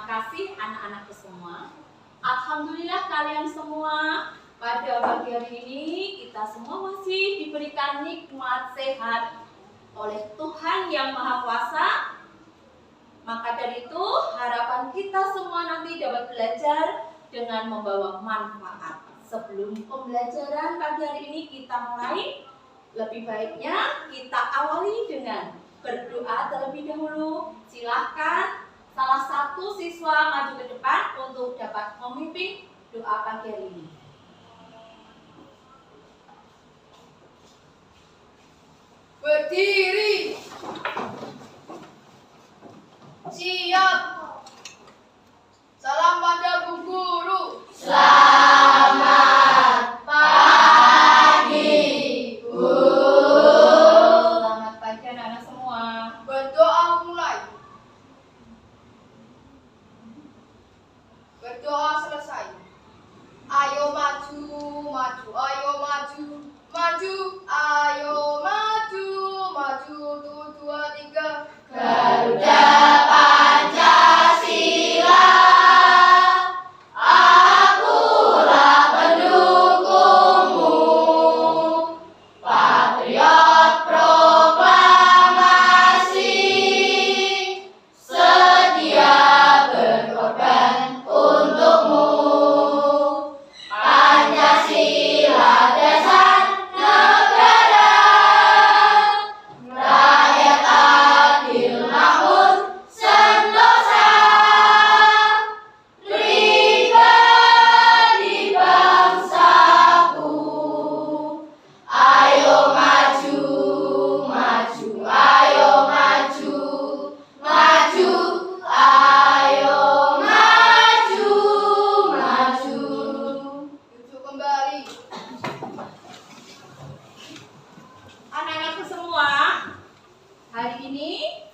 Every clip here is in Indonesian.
Terima kasih anak-anakku semua. Alhamdulillah kalian semua pada pagi hari ini kita semua masih diberikan nikmat sehat oleh Tuhan yang Maha Kuasa. Maka dari itu harapan kita semua nanti dapat belajar dengan membawa manfaat. Sebelum pembelajaran pagi hari ini kita mulai, lebih baiknya kita awali dengan berdoa terlebih dahulu. Silahkan salah satu siswa maju ke depan untuk dapat memimpin doa pagi hari ini. Berdiri. Siap. Salam pada Bu Guru. Selamat pagi, Bu. Selamat pagi anak-anak semua. Berdoa mulai. Berdoa selesai. Ayo maju, maju, ayo maju, maju, ayo maju, maju, 1, 2, 3. Garuda Pancasila, akulah pendukungmu. Patriot proklamasi, sedia berkorban untukmu. Pancasila dasar negara, rakyat adil makmur sentosa, pribadi bangsaku. Ayo maju, maju, ayo maju, maju, ayo maju, maju. Duduk kembali. Anak-anakku semua, hari ini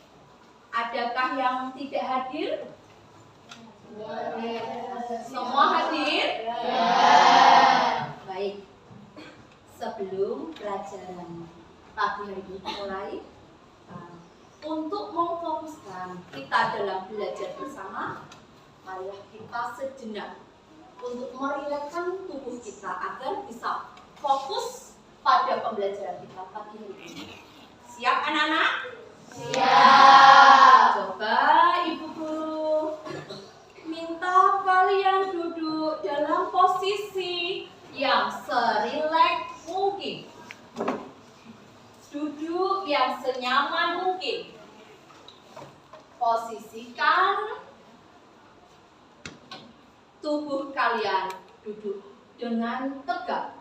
adakah yang tidak hadir? Semua hadir? Baik. Sebelum pelajaran pagi hari ini mulai, untuk memfokuskan kita dalam belajar bersama, marilah kita sejenak untuk merilekskan tubuh kita agar bisa fokus pada pembelajaran kita pagi hari ini. Siap anak-anak? Siap. Coba Ibu Guru minta kalian duduk dalam posisi yang serileks mungkin. Duduk yang senyaman mungkin. Posisikan tubuh kalian duduk dengan tegak.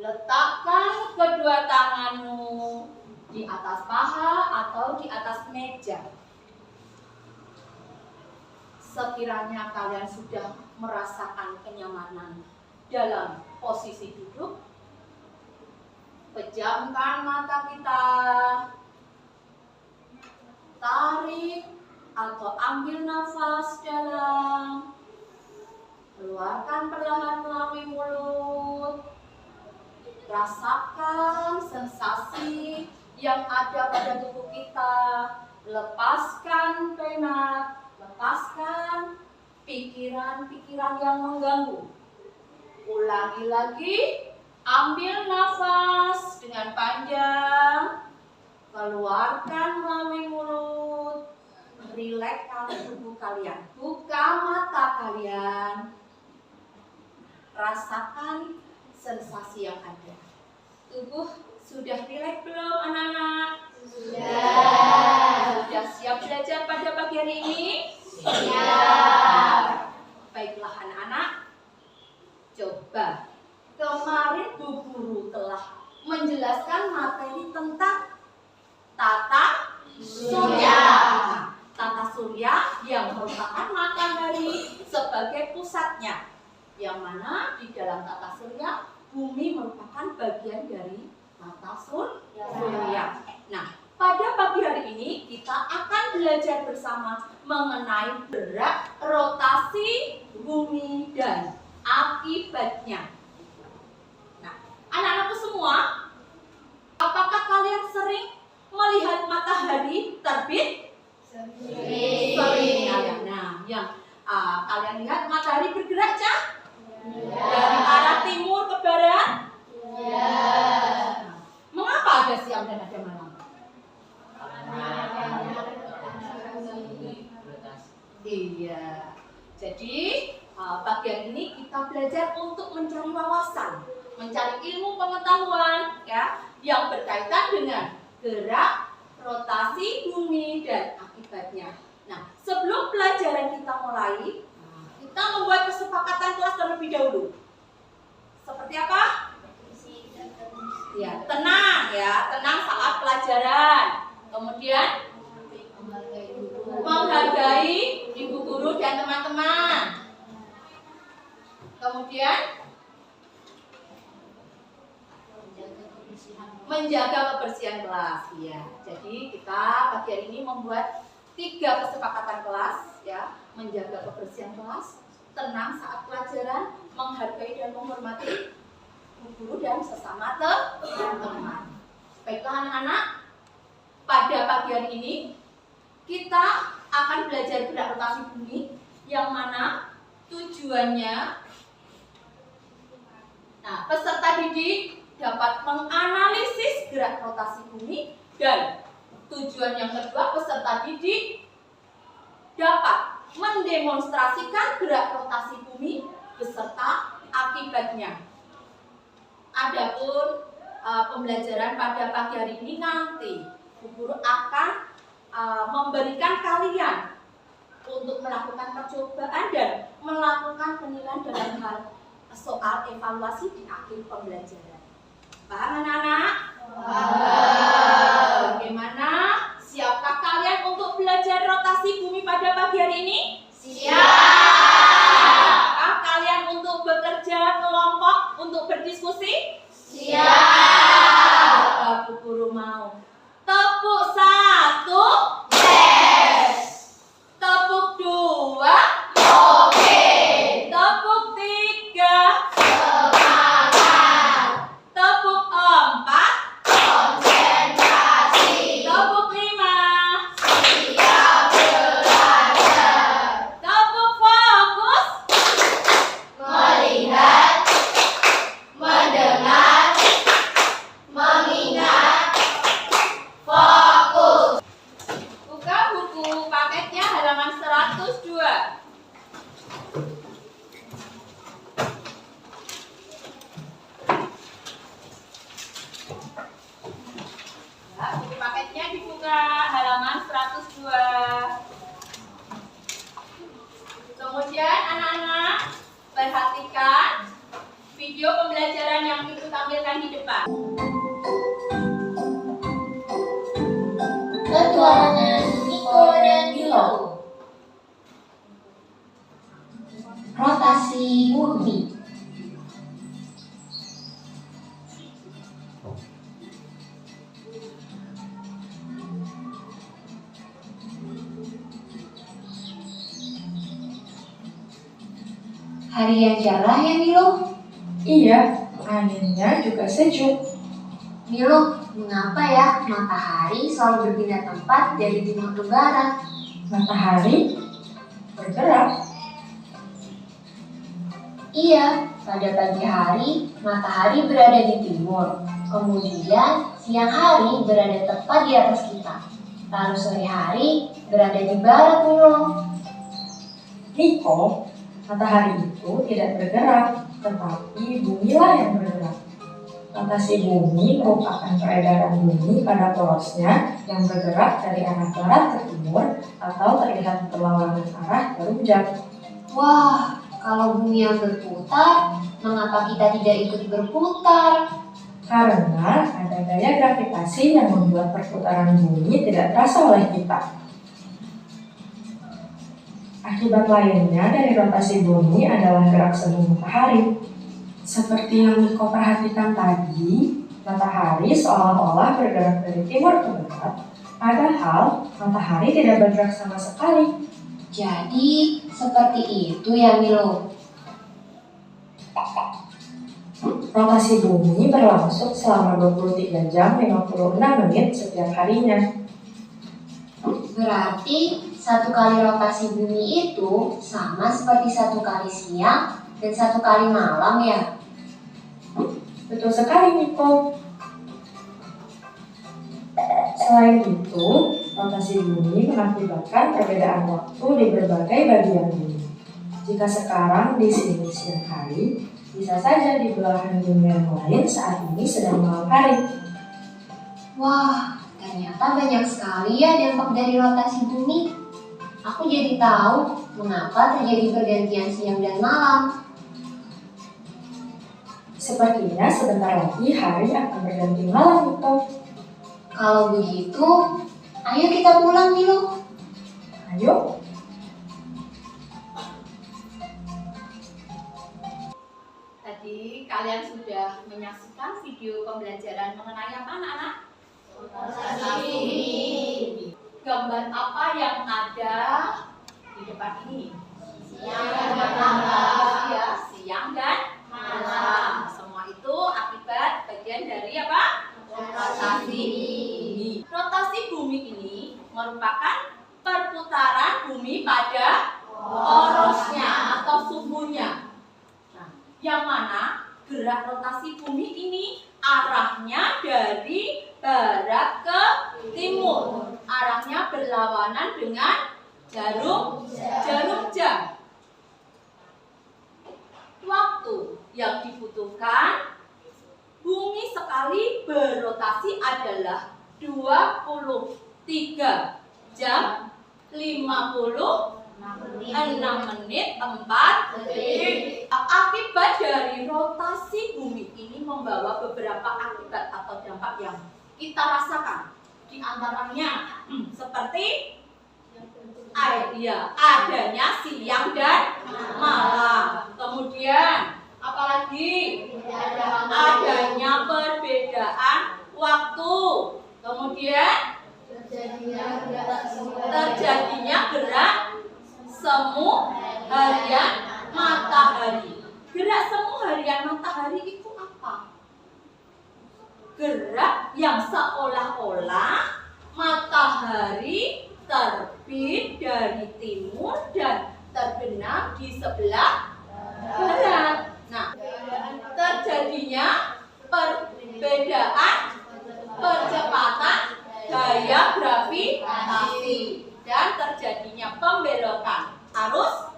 Letakkan kedua tanganmu di atas paha atau di atas meja. Sekiranya kalian sudah merasakan kenyamanan dalam posisi duduk, pejamkan mata kita. Tarik atau ambil nafas dalam. Keluarkan perlahan melalui mulut. Rasakan sensasi yang ada pada tubuh kita. Lepaskan penat, lepaskan pikiran-pikiran yang mengganggu. Ulangi lagi, ambil nafas dengan panjang. Keluarkan melalui mulut. Rilekskan tubuh kalian. Buka mata kalian. Rasakan sensasi yang ada. Tubuh sudah rileks belum anak-anak? Sudah. Sudah siap belajar pada pagi hari ini? Siap. Baiklah anak-anak. Coba. Kemarin Bu Guru telah menjelaskan materi tentang tata surya. Tata surya yang merupakan matahari sebagai pusatnya. Yang mana di dalam tata surya, bumi merupakan bagian dari tata surya. Nah, pada pagi hari ini kita akan belajar bersama mengenai gerak rotasi bumi dan akibatnya. Nah, anak-anakku semua, apakah kalian sering melihat matahari terbit? Sering. Kalian lihat matahari bergerak, Cah? Dari arah timur ke barat? Mengapa ada siang dan ada malam? Iya. Jadi bagian ini kita belajar untuk mencari wawasan, mencari ilmu pengetahuan ya yang berkaitan dengan gerak, rotasi bumi dan akibatnya. Nah, sebelum pelajaran kita mulai, kita membuat kesepakatan kelas terlebih dahulu. Seperti apa? Ya, tenang saat pelajaran. Kemudian menghargai ibu guru dan teman-teman. Kemudian menjaga kebersihan kelas. Ya, jadi kita pagi hari ini membuat 3 kesepakatan kelas, ya, menjaga kebersihan kelas, tenang saat pelajaran, menghargai dan menghormati guru dan sesama teman-teman. Baiklah anak-anak, pada pagi hari ini kita akan belajar gerak rotasi bumi yang mana tujuannya, peserta didik dapat menganalisis gerak rotasi bumi dan tujuan yang kedua, peserta didik dapat mendemonstrasikan gerak rotasi bumi beserta akibatnya. Adapun pembelajaran pada pagi hari ini nanti Bu Guru akan memberikan kalian untuk melakukan percobaan dan melakukan penilaian dalam hal soal evaluasi di akhir pembelajaran. Paham anak-anak? Bagaimana? Siapkah kalian untuk belajar rotasi bumi pada pagi hari ini? Siapkah kalian untuk bekerja kelompok untuk berdiskusi? Siap. Bu Guru mau. Tepuk 1. Yes. Tepuk 2. Oke. Tepuk 3. Semangat. Tepuk 4. Konsentrasi. Tepuk 5. Siap belajar. Tepuk fokus. Melihat. Mendengar. Mengingat. Fokus. Buka buku paketnya halaman 102. Buku paketnya dibuka halaman 102. Kemudian anak-anak perhatikan video pembelajaran yang Ibu tampilkan di depan. Ketuhanan Niko dan Milo. Rotasi bumi. Hari yang cerah ya Milo? Iya, anginnya juga sejuk. Milo, mengapa ya matahari selalu berpindah tempat dari timur ke barat? Matahari bergerak. Iya, pada pagi hari matahari berada di timur, kemudian siang hari berada tepat di atas kita, lalu sore hari berada di barat Milo. Niko, matahari itu tidak bergerak, tetapi bumilah yang bergerak. Rotasi bumi merupakan peredaran bumi pada porosnya yang bergerak dari arah barat ke timur atau terlihat berlawanan arah berujar. Wah, kalau bumi yang berputar, mengapa kita tidak ikut berputar? Karena ada gaya gravitasi yang membuat perputaran bumi tidak terasa oleh kita. Akibat lainnya dari rotasi bumi adalah gerak semu matahari. Seperti yang Niko perhatikan tadi, matahari seolah-olah bergerak dari timur ke barat, padahal matahari tidak bergerak sama sekali. Jadi, seperti itu ya Milo. Rotasi bumi berlangsung selama 23 jam 56 menit setiap harinya. Berarti 1 kali rotasi bumi itu sama seperti 1 kali siang dan 1 kali malam ya? Betul sekali, Niko. Selain itu, rotasi bumi mengakibatkan perbedaan waktu di berbagai bagian bumi. Jika sekarang di sini siang hari, bisa saja di belahan bumi yang lain saat ini sedang malam hari. Wah, ternyata banyak sekali ya dampak dari rotasi bumi. Aku jadi tahu mengapa terjadi pergantian siang dan malam. Sepertinya sebentar lagi hari akan berganti malam, Niko. Kalau begitu, ayo kita pulang, Milo. Ayo. Tadi kalian sudah menyaksikan video pembelajaran mengenai apa, anak-anak? Gambar apa yang ada di depan ini? Siang dan malam. Ya, siang dan malam. Semua itu akibat bagian dari apa? Rotasi bumi. Rotasi bumi ini merupakan perputaran bumi pada porosnya atau suhunya. Nah, yang mana gerak rotasi bumi ini arahnya dari barat ke timur. Arahnya berlawanan dengan jarum jam. Waktu yang dibutuhkan bumi sekali berrotasi adalah 23 jam 56 menit 4 detik. Akibat dari rotasi bumi ini membawa beberapa akibat atau dampak yang kita rasakan. Di antaranya seperti adanya siang dan malam. Kemudian apalagi adanya perbedaan waktu. Kemudian terjadinya gerak semu harian matahari. Gerak semu harian matahari itu apa? Gerak yang seolah-olah matahari terbit dari timur dan terbenam di sebelah barat. Nah, terjadinya perbedaan percepatan gaya gravitasi dan terjadinya pembelokan arus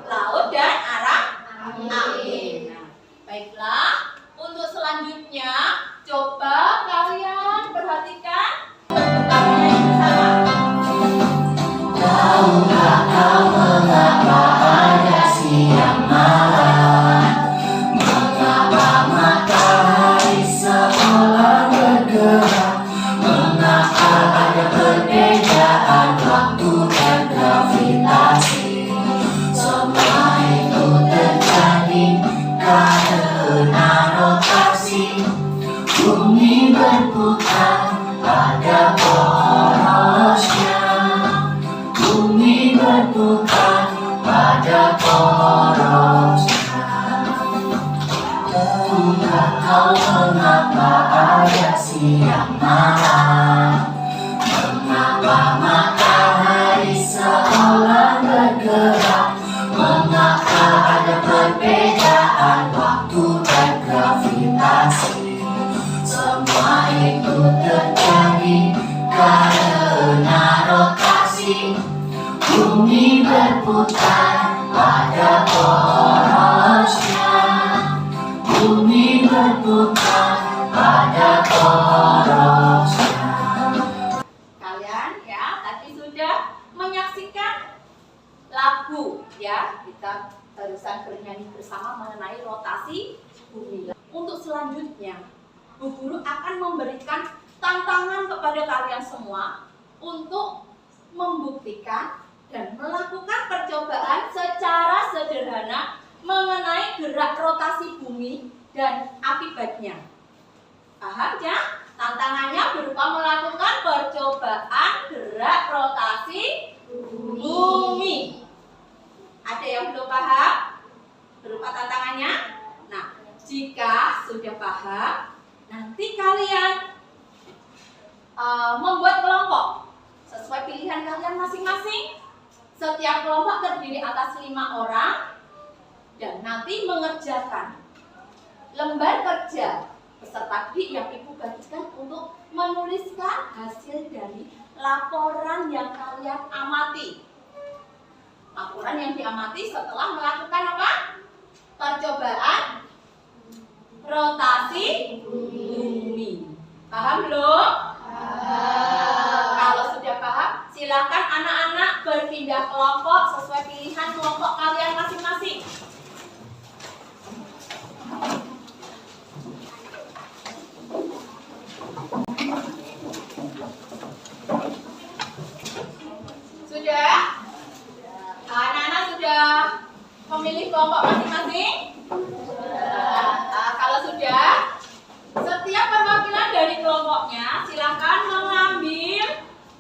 laut dan arah angin. Nah, baiklah, untuk selanjutnya coba kalian perhatikan bentukannya yang bersama. Tahukah kau mengapa ada siang malam? Mengapa matahari seolah bergerak? Mengapa ada perbedaan waktu dan gravitasi? Semua itu terjadi karena rotasi bumi berputar pada porosnya. Bumi berputar pada porosnya. Tahukah kau mengapa ada siang malam? Mengapa matahari seolah bergerak? Mengapa ada perbedaan waktu dan gravitasi? Semua itu terjadi karena rotasi bumi berputar pada porosnya. Bumi berputar pada porosnya. Kalian ya tadi sudah menyaksikan lagu ya, kita barusan bernyanyi bersama mengenai rotasi bumi. Untuk selanjutnya Bu Guru akan memberikan tantangan kepada kalian semua untuk membuktikan dan melakukan percobaan secara sederhana mengenai gerak rotasi bumi dan akibatnya. Paham ya? Tantangannya berupa melakukan percobaan gerak rotasi bumi. Ada yang belum paham? Berupa tantangannya? Nah, jika sudah paham, nanti kalian membuat kelompok sesuai pilihan kalian masing-masing. masing-masing. Setiap kelompok terdiri atas 5 orang dan nanti mengerjakan lembar kerja peserta didik yang Ibu bagikan untuk menuliskan hasil dari laporan yang kalian amati. Laporan yang diamati setelah melakukan apa? Percobaan rotasi bumi. Paham belum? Kalau sudah paham, silakan anak-anak berpindah kelompok sesuai pilihan kelompok kalian masing-masing. Sudah? Anak-anak sudah memilih kelompok masing-masing? Kalau sudah, setiap perwakilan dari kelompoknya silakan mengambil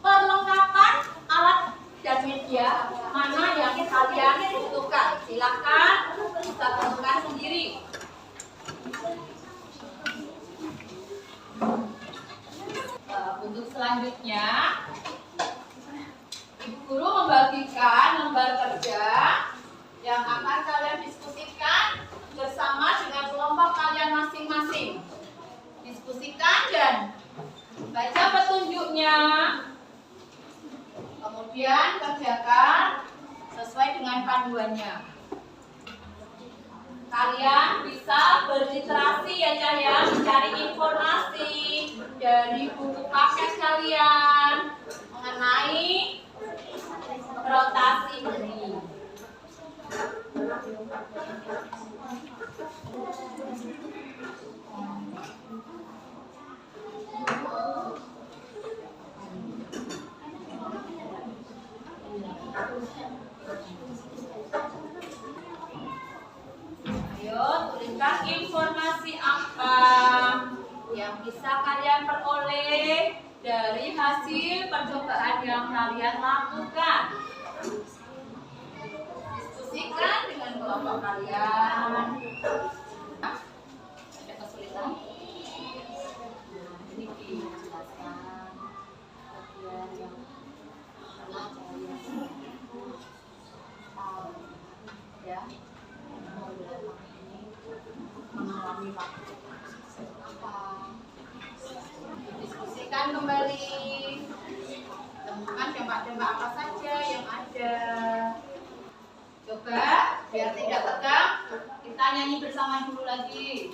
perlengkapan alat dan media mana yang kalian butuhkan. Silakan kita tentukan sendiri. Untuk selanjutnya, Ibu Guru membagikan lembar kerja yang akan kalian diskusikan bersama dengan kelompok kalian masing-masing. Diskusikan dan baca petunjuknya, kemudian kerjakan sesuai dengan panduannya. Kalian bisa berliterasi ya Cahya, mencari informasi dari buku paket kalian mengenai rotasi bumi. Ayo tuliskan informasi apa yang bisa kalian peroleh dari hasil percobaan yang kalian lakukan. Diskusikan dengan kelompok kalian. Ada kesulitan? Ini dijelaskan bagian yang pernah kalian tahu ya. Mengalami waktu apa? Diskusikan kembali. Temukan dampak-dampak apa saja yang ada. Coba biar tidak tegang, kita nyanyi bersama dulu lagi.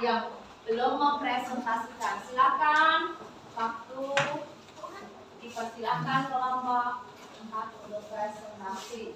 Yang belum mempresentasikan, silakan waktu dipersilakan kelompok 4 untuk presentasi.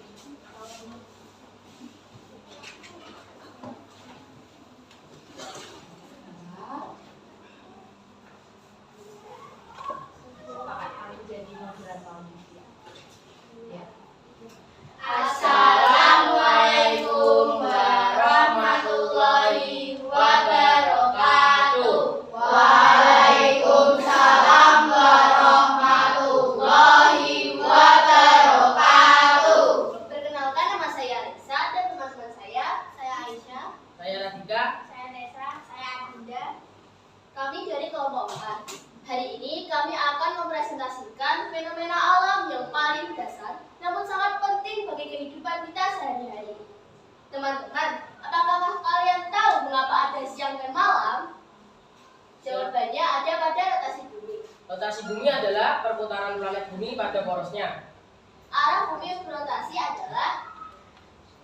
Assalamualaikum warahmatullahi wabarakatuh. Waalaikumsalam warahmatullahi wabarakatuh. Perkenalkan, nama saya Risa dan teman-teman saya Aisyah, Saya Radika. saya Nesra, saya Adinda. Kami dari kelompok 4. Hari ini kami akan mempresentasikan fenomena alam yang paling dasar namun sangat penting bagi kehidupan kita sehari-hari. Teman-teman, apakah kalian tahu mengapa ada siang dan malam? Jawabannya ada pada rotasi bumi. Rotasi bumi adalah perputaran planet bumi pada porosnya. Arah bumi berotasi adalah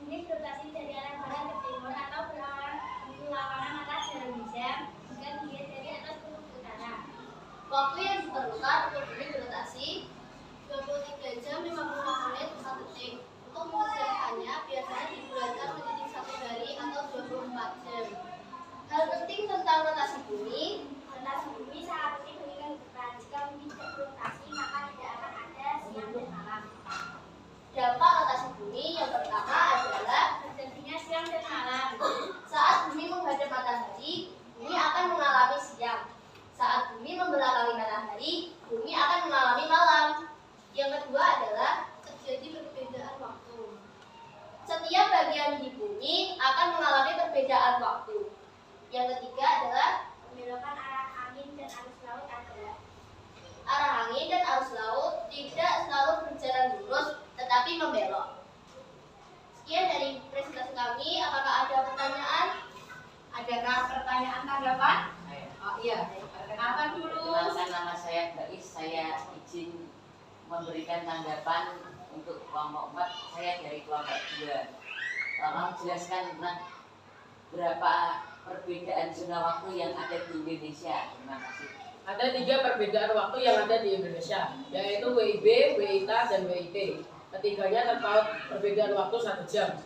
bumi berotasi dari arah barat ke timur atau berlawanan atas jarum jam jika dilihat dari atas ke utara. Waktu yang diperlukan untuk bumi berotasi 12 memberikan tanggapan untuk kelompok 4, saya dari kelompok 2. Tolong jelaskan tentang berapa perbedaan zona waktu yang ada di Indonesia. Terima kasih. Ada 3 perbedaan waktu yang ada di Indonesia, yaitu WIB, WITA, dan WIT. Ketiganya terpaut perbedaan waktu 1 jam.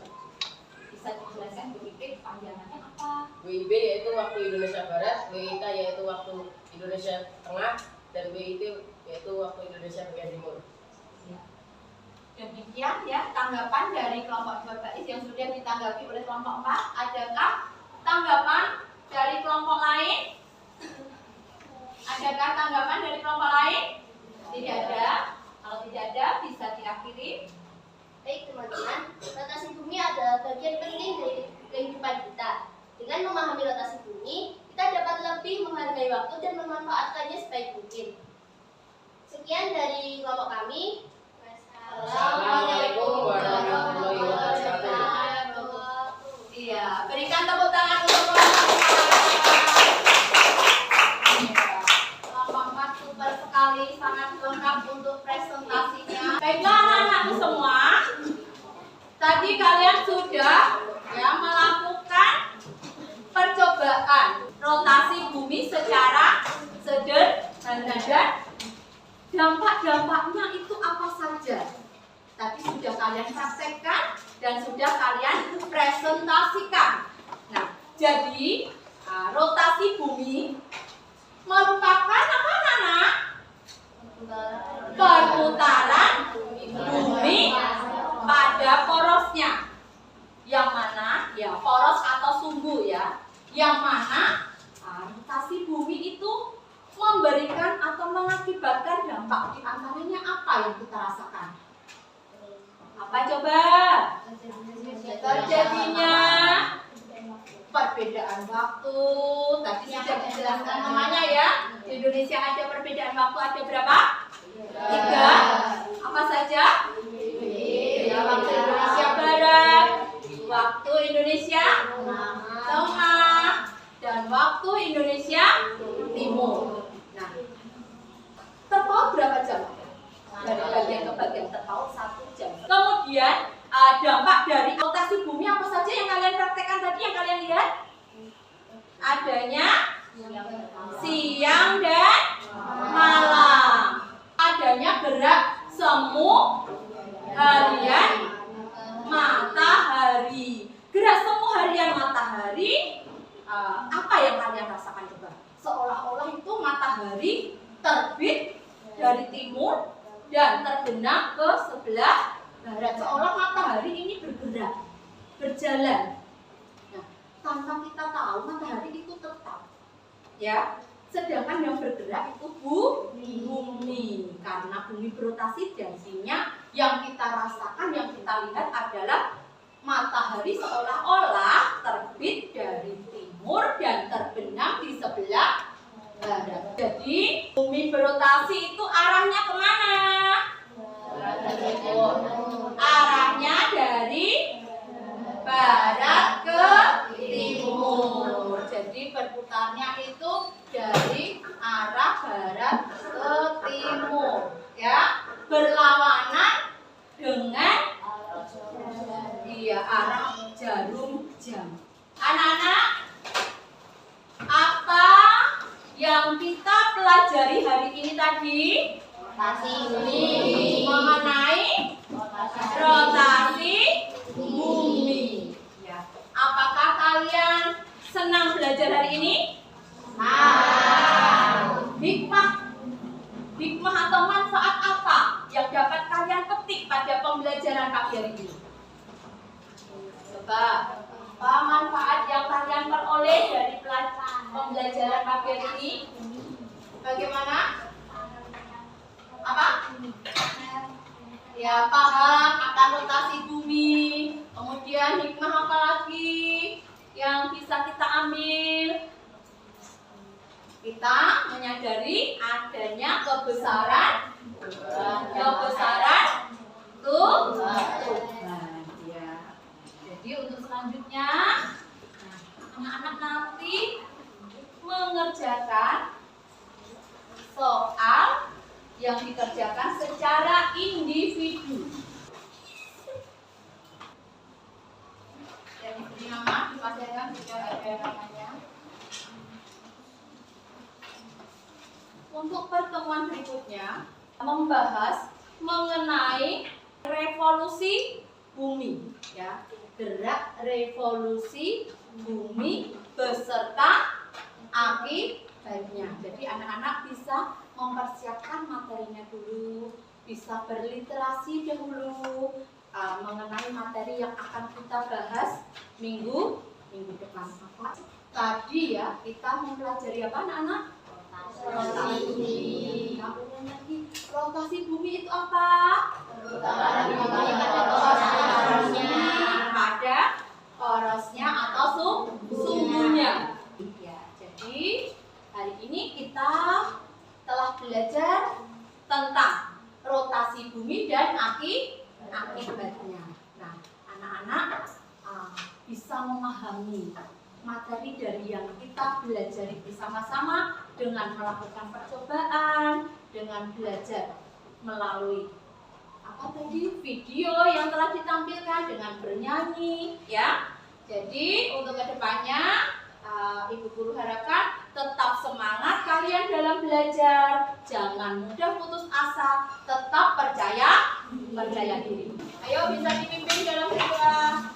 Bisa dijelaskan WIB panjangannya apa? WIB yaitu waktu Indonesia Barat, WITA yaitu waktu Indonesia Tengah, dan WIT yaitu waktu Indonesia bagian timur. Demikian ya tanggapan dari kelompok 2 Bais yang sudah ditanggapi oleh kelompok 4. Adakah tanggapan dari kelompok lain? Adakah tanggapan dari kelompok lain? Tidak ada. Kalau tidak ada bisa diakhiri. Baik teman-teman, rotasi bumi adalah bagian penting dari kehidupan kita. Dengan memahami rotasi bumi, kita dapat lebih menghargai waktu dan memanfaatkannya sebaik mungkin. Sekian dari kelompok kami. Assalamualaikum warahmatullahi wabarakatuh. Iya, berikan tepuk tangan untuk kelompok 4. Kelompok 4 super sekali, sangat lengkap untuk presentasinya. Baiklah anak-anakku semua, tadi kalian sudah ya melakukan percobaan rotasi bumi secara sederhana dan dampak-dampaknya itu apa saja. Tadi sudah kalian praktekkan dan sudah kalian presentasikan. Nah, jadi rotasi bumi merupakan apa, Nana? Perputaran bumi pada porosnya. Yang mana? Ya, poros atau sumbu ya. Yang mana rotasi bumi itu memberikan atau mengakibatkan dampak, di antaranya apa yang kita rasakan? Apa coba? Terjadinya perbedaan waktu. Tadi sudah dijelaskan namanya ya. Di Indonesia ada perbedaan waktu, ada berapa? 3. Apa saja? Ya, waktu Indonesia Barat, waktu Indonesia Tengah, dan waktu Indonesia Timur. Nah, terpaut berapa jam? Dari bagian ke bagian terpaut 1 jam. Kemudian dampak dari rotasi bumi apa saja yang kalian praktekkan tadi, yang kalian lihat? Adanya siang dan malam. Adanya gerak semu harian matahari. Gerak semu harian matahari, apa yang kalian rasakan coba? Seolah-olah itu matahari terbit dari timur dan terbenam ke sebelah barat. Seolah matahari ini bergerak, berjalan. Nah, tanpa kita tahu matahari itu tetap, ya. Sedangkan yang bergerak itu bumi. Karena bumi berotasi, jadinya yang kita rasakan, yang kita lihat adalah matahari seolah-olah terbit dari timur dan terbenam di sebelah barat. Jadi bumi berotasi itu arahnya kemana? Arahnya dari barat ke timur. Jadi berputarnya itu dari arah barat ke timur, ya, berlawanan dengan arah jarum jam. Anak-anak, apa yang kita pelajari hari ini tadi? Rotasi bumi. Mengenai rotasi bumi. Ya. Apakah kalian senang belajar hari ini? Hikmah atau manfaat apa yang dapat kalian petik pada pembelajaran pagi hari ini? Coba, apa manfaat yang kalian peroleh dari pembelajaran pagi hari ini? Bagaimana? Apa? Ya, paham akan rotasi bumi. Kemudian hikmah apa lagi yang bisa kita ambil? Kita menyadari adanya kebesaran Tuhan. Ya. Jadi untuk selanjutnya, anak-anak nanti mengerjakan soal yang dikerjakan secara selanjutnya membahas mengenai revolusi bumi, ya. Gerak revolusi bumi beserta akibatnya. Jadi anak-anak bisa mempersiapkan materinya dulu, bisa berliterasi dahulu mengenai materi yang akan kita bahas minggu depan. Apa? Tadi ya kita mempelajari apa anak-anak? Rotasi bumi. Kita ulang lagi. Rotasi bumi itu apa? Pada porosnya atau sumbunya. Ya, jadi hari ini kita telah belajar tentang rotasi bumi dan akibatnya. Nah, anak-anak bisa memahami materi dari yang kita pelajari bersama-sama dengan melakukan percobaan, dengan belajar melalui apa tadi video yang telah ditampilkan, dengan bernyanyi, ya. Jadi untuk kedepannya Ibu Guru harapkan tetap semangat kalian dalam belajar, jangan mudah putus asa, tetap percaya diri. Ayo bisa dipimpin dalam berdoa.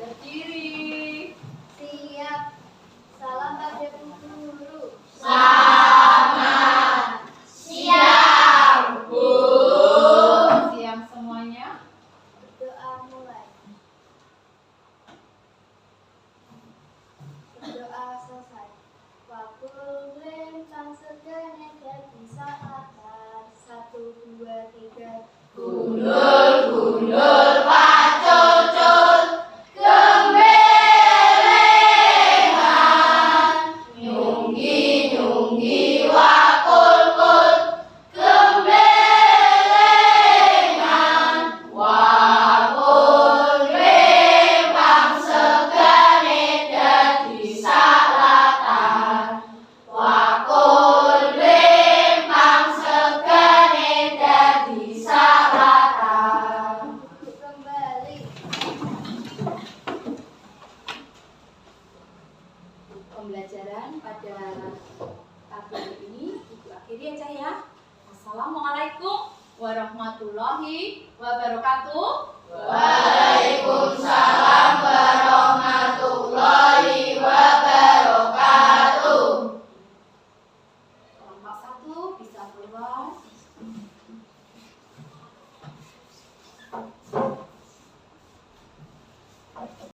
Berdiri. Siap. Salam pada Bu Guru. Selamat siang, Bu. Siang semuanya. Berdoa mulai. Berdoa selesai. Wakul lempang segane dadi sahabat. 1, 2, 3. Gundul pacucul gemblengan, nyunggi wakul gemblengan, wakul lempang segane dadi salatan, wakul lempang segane dadi salatan. Kembali. Pembelajaran pada pagi hari ini Ibu akhiri aja ya. Assalamualaikum warahmatullahi wabarakatuh. Waalaikumsalam warahmatullahi